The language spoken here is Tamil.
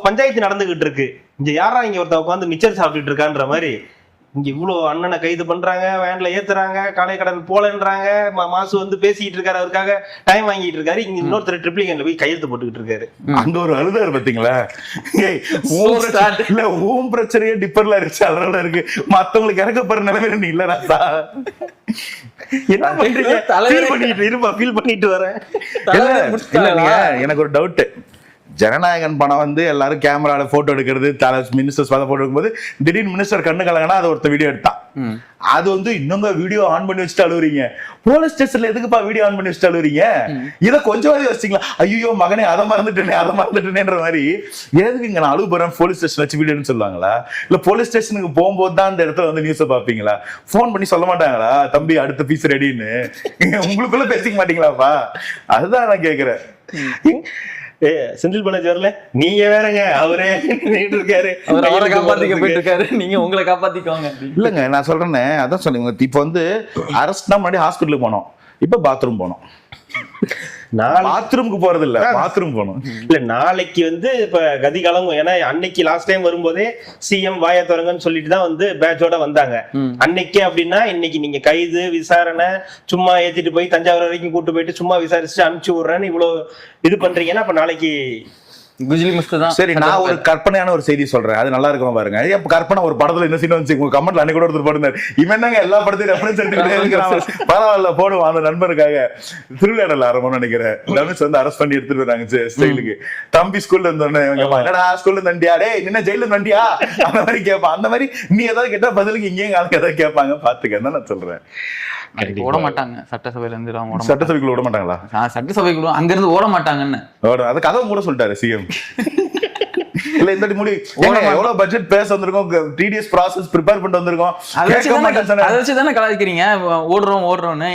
பஞ்சாயத்து நடந்துகிட்டு இருக்கு. இங்க யாரா இங்க ஒருத்த உட்காந்து மிச்சர் சாப்பிட்டுட்டு இருக்கான்ற மாதிரி இங்க இவ்வளவு அண்ணனை கைது பண்றாங்க, வேன்ல ஏத்துறாங்க, காலை கடன் போலன்றாங்க, மாசு வந்து பேசிட்டு இருக்காரு, அவருக்காக டைம் வாங்கிட்டு இருக்காரு. இங்க இன்னொருத்தர் ட்ரிப்ளிகேன்ல போய் கையெழுத்து போட்டுக்கிட்டு இருக்காரு. அங்க ஒரு அழுதாரு பாத்தீங்களா, இல்ல ஊம் பிரச்சனையே டிப்பர்ல இருந்துச்சு, அதனால இருக்கு, மத்தவங்களுக்கு இறக்கப்படுற நிலைமையில நீ இல்ல ராசா. என்ன பண்றீங்க? ஃபீல் பண்ணிட்டு வரேன். எனக்கு ஒரு டவுட், ஜனநாயகன் பணம் வந்து எல்லாரும் கேமரால போட்டோ எடுக்கிறது, மினிஸ்டர்ஸ் போட்டோ எடுக்கும்போது திடீர்னு மினிஸ்டர் கண்ணு கலங்கினா அது ஒருத்த வீடியோ எடுத்தான். அது வந்து இன்னொங்க வீடியோ ஆன் பண்ணி வச்சுட்டு அழுவுறீங்க. போலீஸ் ஸ்டேஷன்ல எதுக்குப்பா வீடியோ ஆன் பண்ணி வச்சுட்டு அழுவுறீங்க? இதை கொஞ்சமாவது வச்சிங்களா? ஐயோ மகனே அதை மறந்துட்டேன்ற மாதிரி. எதுக்கு இங்க நான் அழுவு போறேன் போலீஸ் ஸ்டேஷன் வச்சு வீடியோன்னு சொல்லுவாங்களா? இல்ல போலீஸ் ஸ்டேஷனுக்கு போகும்போது தான் அந்த இடத்துல வந்து நியூஸை பாப்பீங்களா? போன் பண்ணி சொல்ல மாட்டாங்களா, தம்பி அடுத்த பீஸ் ரெடின்னு? உங்களுக்குள்ள பேசிக்க மாட்டீங்களாப்பா? அதுதான் நான் கேக்குறேன். செந்தில் பாலாஜி வரல, நீங்க வேறங்க, அவரே இருக்காரு, அவரை காப்பாத்திக்க போயிட்டு இருக்காரு, நீங்க உங்களை காப்பாத்திக்கோங்க. இல்லங்க நான் சொல்றேன்னு அதான் சொல்லுங்க. இப்ப வந்து அரெஸ்ட்னா முன்னாடி ஹாஸ்பிட்டலுக்கு போனோம், இப்ப பாத்ரூம் போனோம். பாத்ரூமுக்கு போறது இல்ல, பாத்ரூம் போனோம். இல்ல நாளைக்கு வந்து இப்ப கதி கலங்கும். ஏன்னா அன்னைக்கு லாஸ்ட் டைம் வரும்போதே சிஎம் வாய திறங்கன்னு சொல்லிட்டு தான் வந்து பேட்சோட வந்தாங்க. அன்னைக்கே அப்படின்னா இன்னைக்கு நீங்க கைது விசாரணை சும்மா ஏத்திட்டு போய் தஞ்சாவூர் வரைக்கும் கூட்டு போயிட்டு சும்மா விசாரிச்சுட்டு அனுப்பிச்சு விடுறேன்னு இவ்வளவு இது பண்றீங்கன்னா அப்ப நாளைக்கு குஜிலி மிஸ்டர் தான். சரி, நான் ஒரு கற்பனையான ஒரு செய்தி சொல்றேன், அது நல்லா இருக்கும் பாருங்க. இப்ப கற்பனை ஒரு படத்துல என்ன சீன் வந்து உங்க கமெண்ட்ல அன்னைக்கு கூட ஒருத்தர் போடுறாரு, இவன் தாங்க எல்லா படத்தையும் ரெஃபரன்ஸ் எடுத்துக்கிட்டே இருக்கிறான், பரவாயில்ல போடுவான் அந்த நண்பருக்காக. திருவிளையாடல ஆரம்பம்னு நினைக்கிறேன், ரமேஷ் வந்து அரெஸ்ட் பண்ணி எடுத்துட்டு வராங்க ஸ்டைலுக்கு. தம்பி ஸ்கூல்ல இருந்தோடனே என்னடா ஸ்கூல்ல இருந்தியா, டே நின்ன ஜெயில வண்டியா, அந்த மாதிரி கேட்பான். அந்த மாதிரி நீ ஏதாவது கேட்டா பதிலுக்கு இங்கேயும் காலக்கு ஏதாவது கேட்பாங்க, பாத்துக்க நான் சொல்றேன். ஓட மாட்டாங்க சட்டசபையில இருந்து, சட்டசபைக்குள்ள ஓட மாட்டாங்களா? சட்டசபைக்குள்ள அங்க இருந்து ஓட மாட்டாங்கன்னு அது கதை கூட சொல்லிட்டாரு சிஎம். இல்ல இந்த முடி எவ்வளவு பட்ஜெட் பேச வந்திருக்கோம், டிடிஎஸ் ப்ராசஸ் ப்ரிப்பேர் பண்ணிட்டு வந்திருக்கோம், அதை வச்சு தானே கலாய்க்கிறீங்க ஓடுறோம்னு.